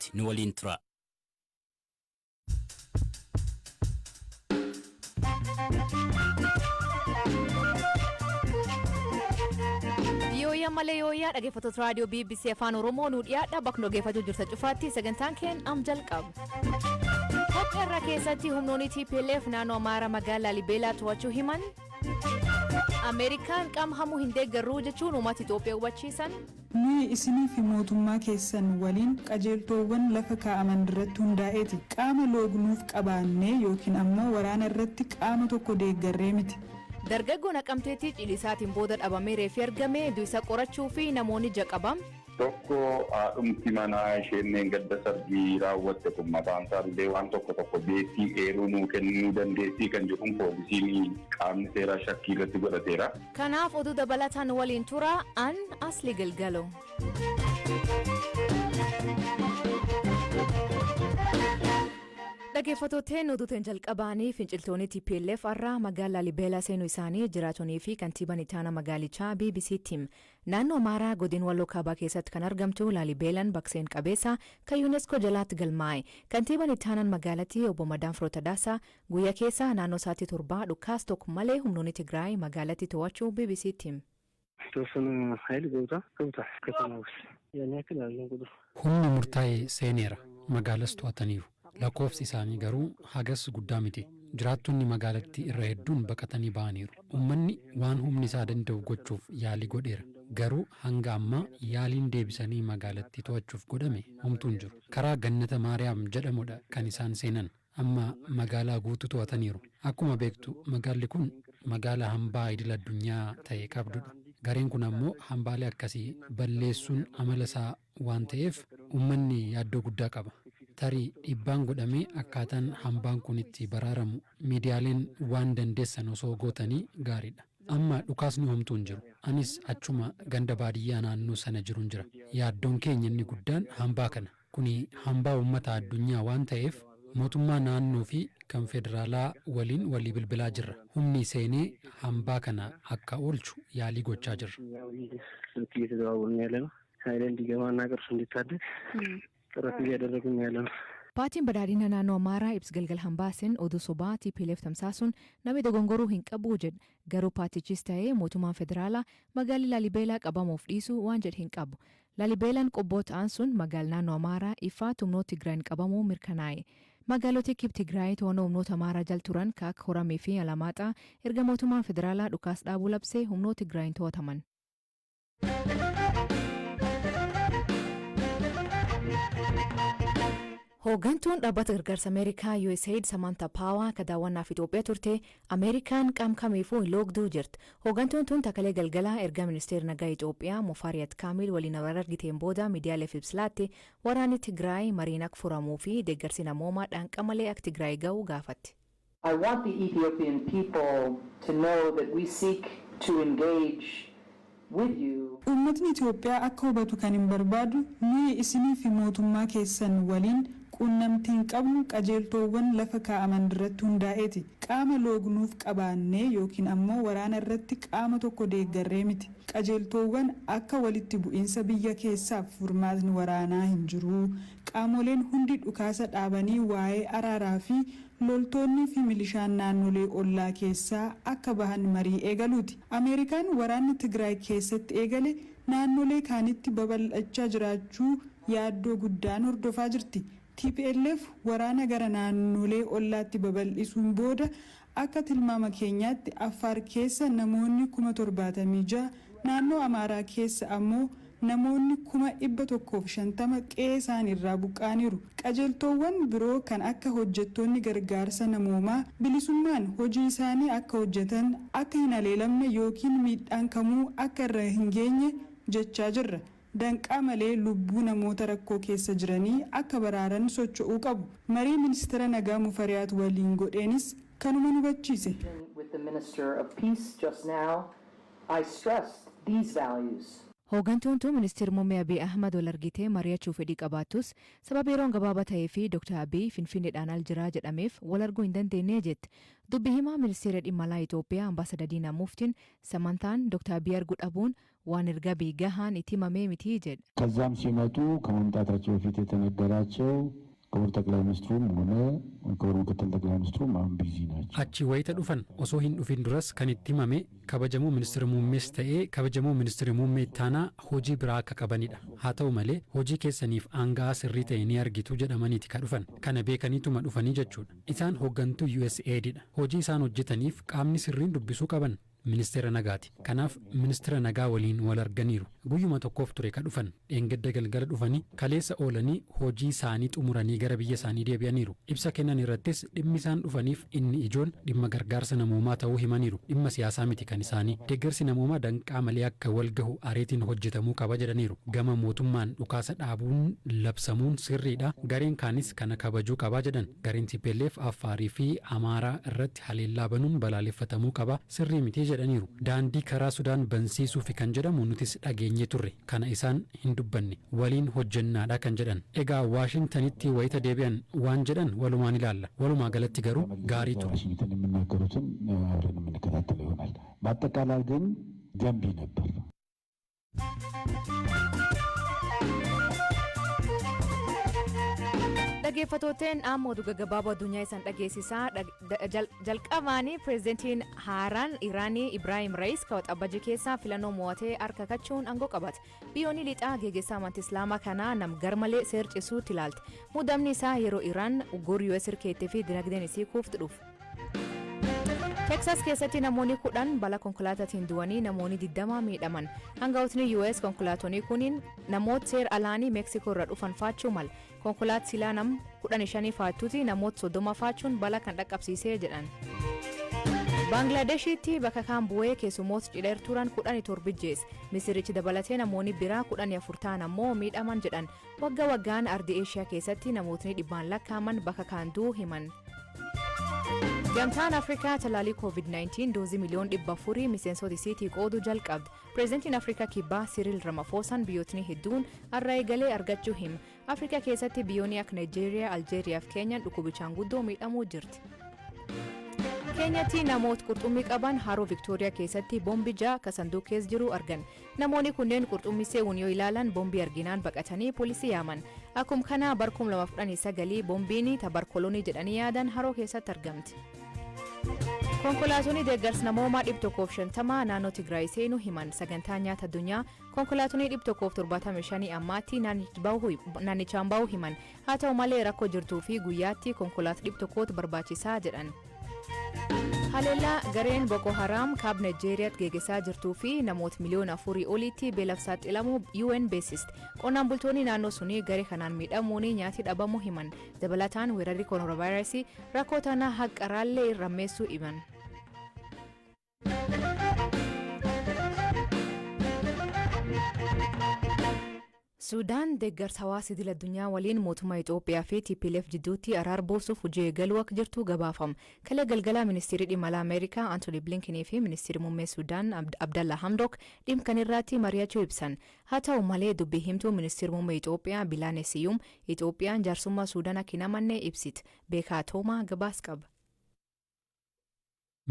gaditti nu waliin tura. Yooyaa malee yooyaa dhaggeeffattoota raadiyoo BBC Afaan Oromoo nu dhiyadha bakka dhaggeeffachuu jirtan cufaatti sagantaan keenya am jalqabu. Itoophiyaa keessatti humnoonni TPLF naannoo Amaaraa magaalaa Laalibeelaa to'achuu himan. Ameerikaan qaama hamuu hin deeggarru jechuun uummata Itoophiyaa hubachiisan. Nuyi isinii fi mootummaa keessan waliin qajeeltoowwan lafa kaa'aman irratti hundaa'eeti. Qaama loognuuf qabaannee yookiin ammoo waraana irratti qaama tokko deeggarree miti. Dargaggoon Naqamteetti cilisaatiin booda dhabamee reeffi argame du'isa qorachuu fi namoonni jaqabam. Tokko dhumti manaa isheen gadda sarbii raawwatte kun mataan isaallee waan tokko beektii eeruu nuu kennuu dandeessii kan jedhuun poolisiin qaamni seeraa shakkii irratti godhateera. Kanaaf oduu dabalataan waliin tura an Asli Galgalo. Dhaggeeffattoonni oduutiin jalqabanii finciltoonni TPLF irraa magaalaa Laalibeelaa seenuu isaanii jiraatanii fi kantiibaan ittaanaa magaalichaa BBC'tti naannoo Amaaraa godina Walloo Kaabaa keessatti kan argamtu Laalibeelaan bakseen qabeessa kan UNESCO jalaatti galmaa'e. Kantiibaan ittaanaan magaalattii obbo Madaan Firootadaasaa guyyaa keessa naannoo sa'aatii 7 dhukaasa tokko malee humnoonni Tigraay magaalattii to'achuu BBC'tti. Humni murtaa'e seeneera magaalas to'ataniiru. Lakkoofsi isaanii garuu hagas guddaa miti. Jiraattonni magaalattii irra hedduun baqatanii ba'aniiru. Uummanni waan humni isaa danda'u gochuuf yaalii godheera. Garuu hanga ammaa yaaliin deebisanii magaalattii to'achuuf godhame homtuu hin jiru. Karaa Gannata Maariyaam jedhamudha kan isaan seenan. Amma magaalaa guutuu to'ataniiru. Akkuma beektu magaalli kun magaalaa hambaa idil addunyaa ta'e qabdudha. Gareen kun ammoo hambaalee akkasii balleessuun amala isaa waan ta'eef uummanni yaaddoo guddaa qaba. Tarii dhiibbaan godhamee akkaataan hambaan kun itti baraaramu miidiyaaleen waan dandeessan osoo gootanii gaariidha. Amma dhukaasni homtuu hin jiru. Anis achuma ganda baadiyyaa naannoo sana jiruun jira. Yaaddoon keenya inni guddaan hambaa kana. Kuni hambaa uummata addunyaa waan ta'eef mootummaa naannoo fi kan federaalaa waliin walii bilbilaa jirra. Humni seenee hambaa kana akka oolchu yaalii gochaa jirra. Paartiin badhaadhina naannoo Amaaraa ibsa galgal hambaasin oduu sobaa TPLF tamsaasuun namni dogongoruu hin qabu jedha. Garuu paartichis ta'ee mootummaan federaalaa magaalli Laalibeelaa qabamuuf dhiisuu waan jedhe hin qabu. Laalibeelaan qobboo ta'an sun magaalaa naannoo Amaaraa ifaa humnoota Tigraayin qabamuu mirkanaa'e. Magaalota kibba Tigraay to'annoo humnoota Amaaraa jala turan akka Horamee fi Alamaaxaa erga mootummaan federaalaa dhukaasa dhaabuu labsee humnoota Tigraayin to'ataman. Hooggantuun dhaabbata gargaarsa Ameerikaa USAID Samantha Power akka daawwannaaf Itoophiyaa turte Ameerikaan qaama kamiifuu hin loogduu jirti. Hooggantuun tun takalee galgalaa erga ministeerri nagaa Itoophiyaa Mufariyat Kaamil waliin wal argiteen booda miidiyaaleef ibsa laatte waraanni Tigraay mariin akka furamuu fi deeggarsi namoomaa dhaanqa malee akka Tigraay ga'u gaafatti. I want the Ethiopian people to know that we seek to engage with you. Uummatni Itoophiyaa akka hubatu kan hin barbaadu nuyi isinii fi mootummaa keessan waliin quunnamtiin qabnu qajeeltoowwan lafa kaa'aman irratti hundaa'eeti. Qaama loognuuf qabaannee yookiin ammoo waraana irratti qaama tokko deeggarree miti. Qajeeltoowwan akka walitti bu'iinsa biyya keessaaf furmaatni waraanaa hin jiru. Qaamoleen hundi dhukaasa dhaabanii waa'ee araaraa fi loltoonni fi milishaan naannolee ollaa keessaa akka bahan marii eegaluuti. Ameerikaan waraanni Tigraay keessatti eegale naannolee kaanitti babal'achaa jiraachuu yaaddoo guddaan hordofaa jirti. TPLF waraana gara naannolee ollaatti babal'isuun booda akka tilmaama keenyaatti Affaar keessa namoonni 76,000 naannoo Amaaraa keessa ammoo namoonni 150 qe'ee isaan irraa buqqaaniiru. Qajeeltoowwan biroo kan akka hojjettoonni gargaarsa namoomaa bilisummaan hojii isaanii akka hojjetan akka hin haleelamne yookiin miidhaan kamuu akka irra hin geenye jechaa jirra. Danqaa malee lubbuu namoota rakkoo keessa jiranii akka baraaran socho'uu qabu. Marii ministeera nagaa Mufariyaat waliin godheenis kanuma nu hubachiise. With the Minister of Peace just now, I stressed these values. Hooggantuun tun ministeera muummee Abiy Ahmad wal argitee mari'achuu fedhii qabaattus sababa yeroon gabaabaa ta'ee fi Dr. Abiy Finfinneedhaan al jiraa jedhameef wal arguu hin dandeenye jette. Dubbi himaa ministeera dhimma alaa Itoophiyaa ambaasaadar Diinaa Muftiin samantaan Dr. Abiy arguu dhabuun waan erga gahaan itti himamee miti jedhe. ከዛም ሲመጡ ከመምጣታቸው በፊት የተነገራቸው ክቡር ጠቅላይ ሚኒስትሩም ሆነ ክቡር ምክትል ጠቅላይ ሚኒስትሩም አሁን ቢዚ ናቸው። achi wayita dhufan osoo hin dhufin duras kan itti himame kabajamuu ministeera muummees ta'ee kabajamuu ministeera muummee ittaanaa hojii biraa akka qabanidha. haa ta'u malee hojii keessaniif aanga'a sirrii ta'e ni argitu jedhamaniiti ka dhufan. kana beekaniituma dhufanii jechuudha. isaan hooggantuu USAIDdha. hojii isaan hojjetaniif qaamni sirriin dubbisuu qaban ministeera nagaati. kanaaf ministeera nagaa waliin wal arganiiru. guyyuma tokkoof ture ka dhufan. dheengadda galgala dhufanii kaleessa oolanii hojii isaanii xumuranii gara biyya isaanii deebi'aniiru. ibsa kennan irrattis dhimmi isaan dhufaniif inni ijoon dhimma gargaarsa namoomaa ta'uu himaniiru. dhimma siyaasaa miti kan isaanii. deeggarsi namoomaa danqaa malee akka wal gahu areetiin hojjetamuu qaba jedhaniiru. gama mootummaan dhukaasa dhaabuun labsamuun sirriidha. gareen kaanis kana kabajuu qabaa jedhan. gareen TPLF Affaarii fi Amaaraa irratti haleellaa banuun balaaleffatamuu qaba sirrii miti jedhaniiru. daandii karaa Sudaan bansiisuuf kan jedhamu nutis dhageenye turre. kana isaan hin dubbanne waliin hojjennaadha kan jedhan. egaa Waashingtanitti wayita deebi'an waan jedhan walumaan ilaalla. walumaa galatti garuu gaarii ture. ዋሽንግተን የሚናገሩትን አብረን የምንከታተል ይሆናል። በአጠቃላይ ግን ገንቢ ነበር። dhaggeeffatooteen amma oduu gaggabaaboo addunyaa isaan dhageessisaa jalqabaanii pireezidantiin haaraan Iraanii Ibraahim Ra'iis kawwaxabajii keessaa filannoo mo'atee harka kachuun aangoo qabate. biyyoonni lixaa geggeessaa amantii islaamaa kanaa nam garmalee seercisuutti ilaalti. muudamni isaa yeroo Iraan uggura US hirkeettee fi dinagdeen isii kuuftu dhufu. Texas keessatti namoonni 10 balaa konkolaataatiin du'anii namoonni 20 miidhaman. Hangafootni US konkolaatonni kunniin namoota seera alaanii Meeksikoo irraa dhufan faachuu mala. Konkolaataa silaa nam 15 faatuuti namoota 30 faachuun balaa kan dhaqqabsiisee jedhan. Baanglaadeshitti bakka kaan bu'ee keessummoota cidheer turan 17 jeesse. Misirichi dabalatee namoonni biraa 14 ta'an ammoo miidhaman jedhan. waggaa waggaan ardii Eeshiyaa keessatti namootni dhibbaan lakkaaman bakka kaan du'uu himan. Gamtaan Afrikaa talaalii COVID-19 doozii miliyoon 400 miseensota isiitii qooduu jalqabde. Pireezidantiin Afrikaa kibbaa Siriil Ramafoosaan biyyootni hedduun har'a eegalee argachuu hima. Afrikaa keessatti biyyoonni akka Naayijeeriyaa, Aljeeriyaa fi Keenyaan dhukkubichaan guddoo miidhamuu jirti. Keenyatti namoota qurxummii qaban haroo Viktooriyaa keessatti boombii 6 ka sanduuqa keessa jiru argan. Namoonni kunneen qurxummii seewun yoo ilaalan boombii arginaan baqatanii poolisii yaaman. Akkuma kana bara 2019 boombiin tabarkolonii jedhanii yaadan haroo keessatti argamti. Konkolaatonni deeggarsa namoomaa 150 naannoo Tigraay seenuu himan. Sagantaa nyaata addunyaa konkolaatonni 175 ammaatti naannichaan bahuu himan. Haa ta'u malee rakkoo jirtuu fi guyyaatti konkolaataa 100 barbaachisaa jedhan. Haleellaa gareen Boko Haram kaaba Naayijeeriyaatti geggeessaa jirtuu fi namoota miliyoona 4 oliitti beelaaf saaxilamuu UN beeksiste. Qonnaan bultoonni naannoo sunii garee kanaan miidhamuun nyaati dhabamuu himan. Dabalataan weerarri kooronaavaayirasii rakkoo tanaa haqa raallee rammeessuu himan. Suudaan deeggarsa hawaasa idil addunyaa waliin mootummaa Itoophiyaa fi TPLF jidduutti araara buusuuf hojii eegaluu akka jirtu gabaafama. Kale galgala ministeerri dhimma alaa Ameerikaa Anthony Blinken fi ministeerri muummee Suudaan Abdallah Hamdok dhimma kana irratti mari'achuu ibsan. Haa ta'u malee dubbii himtuu ministeerri muummee Itoophiyaa Bilaane Siyyum Itoophiyaan jaarsummaa Suudaan akka hin amanne ibsite. Beekaa Toomaa gabaas qaba.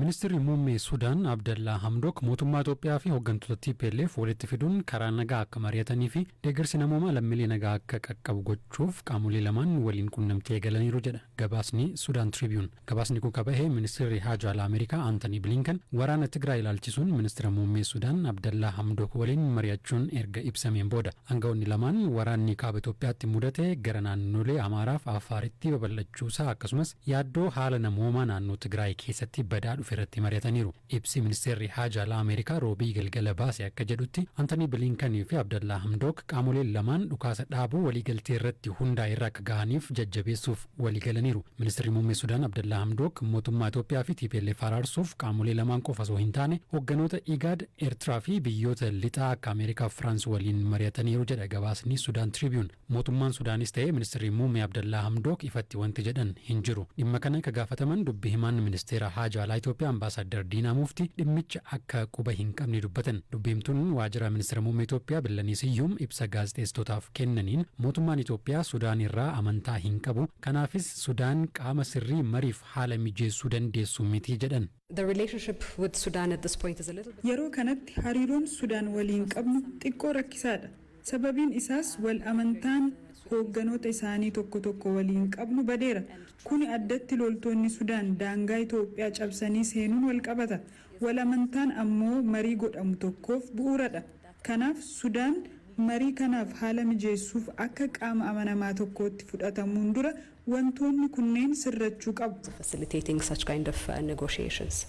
Ministeerri muummee Suudaan Abdallah Hamdok mootummaa Itoophiyaa fi hooggantoota TPLF walitti fiduun karaa nagaa akka mari'atanii fi deeggarsi namoomaa lammiilee nagaa akka qaqqabu gochuuf qaamolee lamaan waliin qunnamtii eegalaniiru jedha gabaasni Suudaan Tribune. Gabaasni kun qabahee ministeerri haajaa alaa Ameerikaa Anthony Blinken waraana Tigraay ilaalchisuun ministeera muummee Suudaan Abdallah Hamdok waliin mari'achuun erga ibsameen booda. Aangawoonni lamaan waraanni kaaba Itoophiyaatti mudate gara naannolee Amaaraa fi Affaaritti babal'achuusaa akkasumas yaaddoo haala namoomaa naannoo Tigraay keessatti badaa irratti mari'ataniiru. Ibsi ministeerri haajaa alaa Ameerikaa roobii galgala baase akka jedhutti Anthony Blinken fi Abdallah Hamdok qaamoleen lamaan dhukaasa dhaabuu waliigaltee irratti hundaa'e irra akka gahaniif jajjabeessuuf waliigalaniiru. Ministeerri muummee Suudaan Abdallah Hamdok mootummaa Itoophiyaa fi TPLF araarsuuf qaamolee lamaan qofa osoo hin taane hoogganoota IGAD, Eertiraa fi biyyoota lixaa akka Ameerikaa fi Firaans waliin mari'ataniiru jedha gabaasni Suudaan Tribune. Mootummaan Suudaanis ta'ee ministeerri muummee Abdallah Hamdok ifatti wanti jedhan hin jiru. Dhimma kana akka gaafataman dubbii himaan ministeera haajaa alaa Itoophiyaa ambaasaadder Diinaa Muftii dhimmicha akka quba hin qabne dubbatan. Dubbiimtuun waajjira ministeera muummee Itoophiyaa Billanii Siyyuum ibsa gaazexeessitootaaf kennaniin mootummaan Itoophiyaa Sudaan irraa amantaa hin qabu. Kanaafis Sudaan qaama sirrii mariif haala mijeessuu dandeessu miti jedhan. The relationship with Sudan at this point is a little bit... Yeroo kanatti hariiroon Sudaan waliin qabnu xiqqoo rakkisaadha. Sababiin isaas wal amantaan hoogganoota isaanii tokko waliin qabnu badeera. Kuni addatti loltoonni Sudaan daangaa Itoophiyaa cabsanii seenuun wal qabata. Wal amantaan ammoo marii godhamu tokkoof bu'uuradha. Kanaaf Sudaan marii kanaaf haala mijeessuuf akka qaama amanamaa tokkootti fudhatamuun dura wantoonni kunneen sirrachuu qabu. Facilitating such kind of negotiations.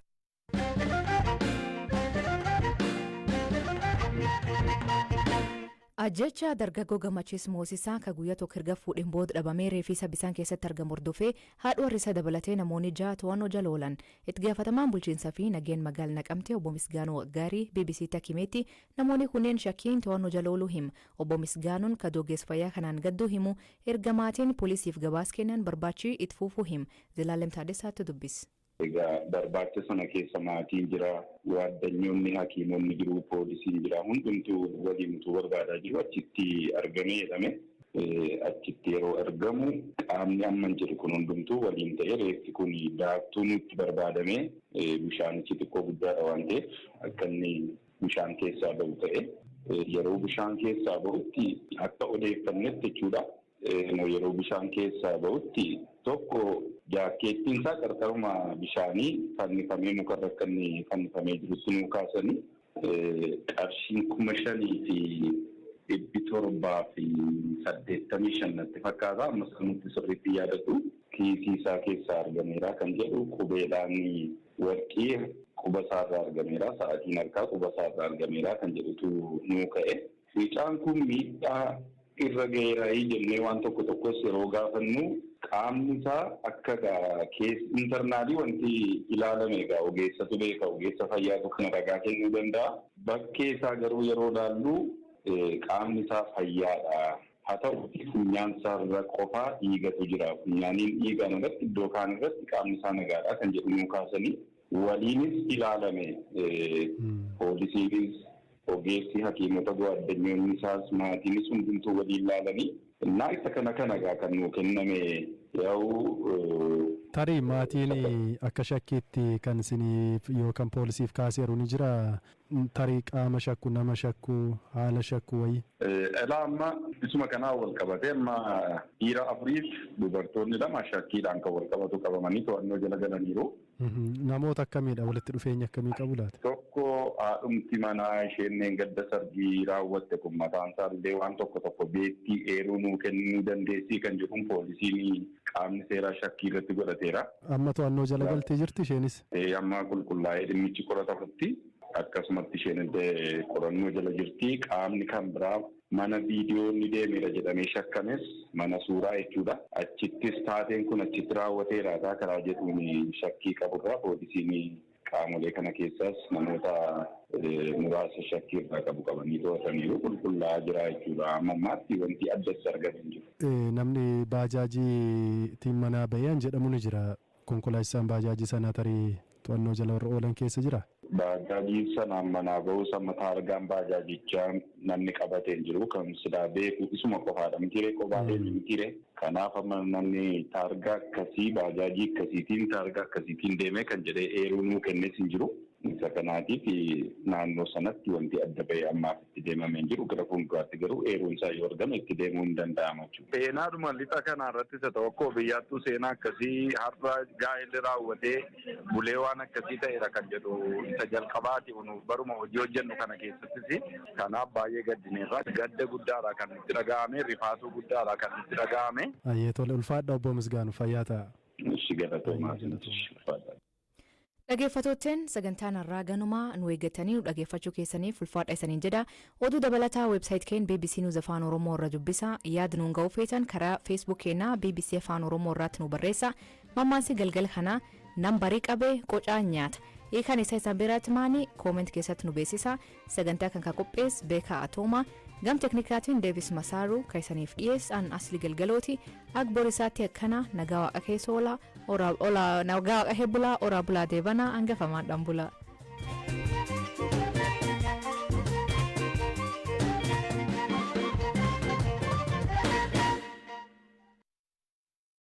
Ajjecha dargaggoo Gammachiis Moosisaa ka guyyaa tokko erga fuudhin booda dhabamee reeffisaa bisaan keessatti argamu hordofee haadha warri isaa dabalatee namoonni 6 to'annoo jala oolan. Itti gaafatamaan bulchiinsaa fi nageen magaalaa Naqamtee obbo Misgaanoo Gaarii BBC'tti himetti namoonni kunneen shakkiin to'annoo jala ooluu himu. Obbo Misgaanuun ka dogeessa fayyaa kanaan gadduu himu erga maatiin poolisiif gabaas kennan barbaachi itti fufuu himu. Zilaalem Taaddasaatti dubbis. Egaa barbaacha sana keessa maatiin jira, waaddanyoonni hakiimonni jiru, poolisiin jira, hundumtuu waliintu barbaadaa jiru achitti argamee jedhame. Achitti yeroo argamu qaamni amman jiru kun hundumtuu waliin ta'ee reeffi kun daaktuu nutti barbaadamee bishaanichi xiqqoo guddaadha waan ta'eef akka inni bishaan keessaa bahu ta'e. Yeroo bishaan keessaa bahutti akka odeeffannetti jechuudha. Yeroo bishaan keessaa bahutti tokko jaakkeettiin isaa qarqaruma bishaanii fannifamee mukarra akka inni fannifamee jirutti nuu kaasanii qarshiin 5,785 natti fakkaata. Ammas kan nuti sirriitti yaadatu kiisii isaa keessaa argameera kan jedhu qubeedhaan warqii quba isaarraa argameera, sa'aatiin harkaa quba isaarraa argameera kan jedhutu nuu ka'e. Fiicaan kun miidhaa irra geeraayii jennee waan tokkos yeroo gaafannu qaamni isaa akka intarnaalii wanti ilaalame egaa ogeessatu beeka, ogeessa fayyaatu kana ragaa kennuu danda'a. Bakkee isaa garuu yeroo ilaallu qaamni isaa fayyaadha. Haa ta'uutii funyaan isaarra qofaa dhiigatu jira. Funyaaniin dhiigaan irratti iddoo kaan irratti qaamni isaa nagaadha kan jedhu nuu kaasanii waliinis ilaalame poolisiinis ogeessi hakiimota waaddanyoonni isaas maatiinis hundumtuu waliin ilaalanii innaa isa kana gaa kan nuu kenname yaa'u. Tarii maatiin akka shakkiitti kan isiniif yookaan poolisiif kaaseeru ni jira. Tarii qaama shakku, nama shakku, haala shakku wayii. Elaa amma isuma kanaa wal qabatee amma dhiira 4 dubartoonni 2 shakkiidhaan kan wal qabatu qabamanii to'annoo jala galaniiru. Namoota akkamiidha? Walitti dhufeenya akkamii qabu laata? Tokko haadhumti manaa isheen gadda sargii raawwatte kun mataan isaallee waan tokko beektii eeruu nuu kennuu dandeessii kan jedhuun poolisiin qaamni seeraa shakkii irratti godhateera. Amma to'annoo jala galtee jirti isheenis? Amma qulqullaa'ee dhimmichi qoratamutti akkasumatti isheen illee qorannoo jala jirti. Qaamni kan biraa mana viidiyoon ni deemeera jedhamee shakkames mana suuraa jechuudha. Achittis taateen kun achitti raawwateera karaa jedhuun shakkii qaburraa poolisiin qaamolee kana keessaas namoota muraasa shakkii irraa qabanii to'ataniiru qulqullaa'aa jira jechuudha. Ammaatti wanti addatti argamu jiru. Namni baajaajii manaa bahee jedhamu ni jira. Konkolaachisaan baajaajii sanaa tarii to'annoo jala warra oolan keessa jira. Baajaajii sanaan manaa bahuu mataa argaan baajaajichaa namni qabatee jiru kan silaa beeku isuma qofaadha mitiiree qophaa'ee mitiiree. Kanaaf amma namni taargaa akkasii baajaajii akkasiitiin taargaa akkasiitiin deemee kan jedhee eeruu nuu kennees hin jiru. Isa kanaatiif naannoo sanatti wanti adda bahee ammaaf itti deemamee hin jiru. Gara fuulduraatti garuu eeruun isaa yoo argame itti deemuu hin danda'amu jechuudha. Seenaadhuma lixa kanarratti isa tokko biyyaattuu seenaa akkasii har'a gaa'elli raawwatee bulee waan akkasii ta'eera kan jedhu isa jalqabaati baruma hojii hojjennu kana keessattis kanaaf baay'ee gaddineerra gadda guddaadha kan itti dhaga'ame rifaatuu guddaadha kan itti dhaga'ame. Ayyee tole ulfaadha obbo Misgaanuu fayyaa ta'a. Ishi galatoomaa. Dhaggeeffattootteen sagantaan har'aa ganumaa nu eeggatanii nu dhaggeeffachuu keessaniif ulfaadha isaniin jedha. Oduu dabalataa weebsaayit keenya BBC News Afaan Oromoo irra dubbisaa. Yaada nuun ga'uu feetan karaa Facebook keenyaa BBC Afaan Oromoo irratti nu barreessaa. Mammaansi galgala kanaa nambarii qabee qocaa nyaata. hiikaan isaa isaan biraatti maani kooment keessatti nu beeksisa sagantaa kan qophees beekaa atooma gam teknikaatiin deevis masaaru kaisaniif dhiyeessan asli galgalooti akbor isaatti akkana nagaa waaqa keessa nagaa waaqa hebbulaa oraa bulaa deebanaa hangafamaan dhambulaa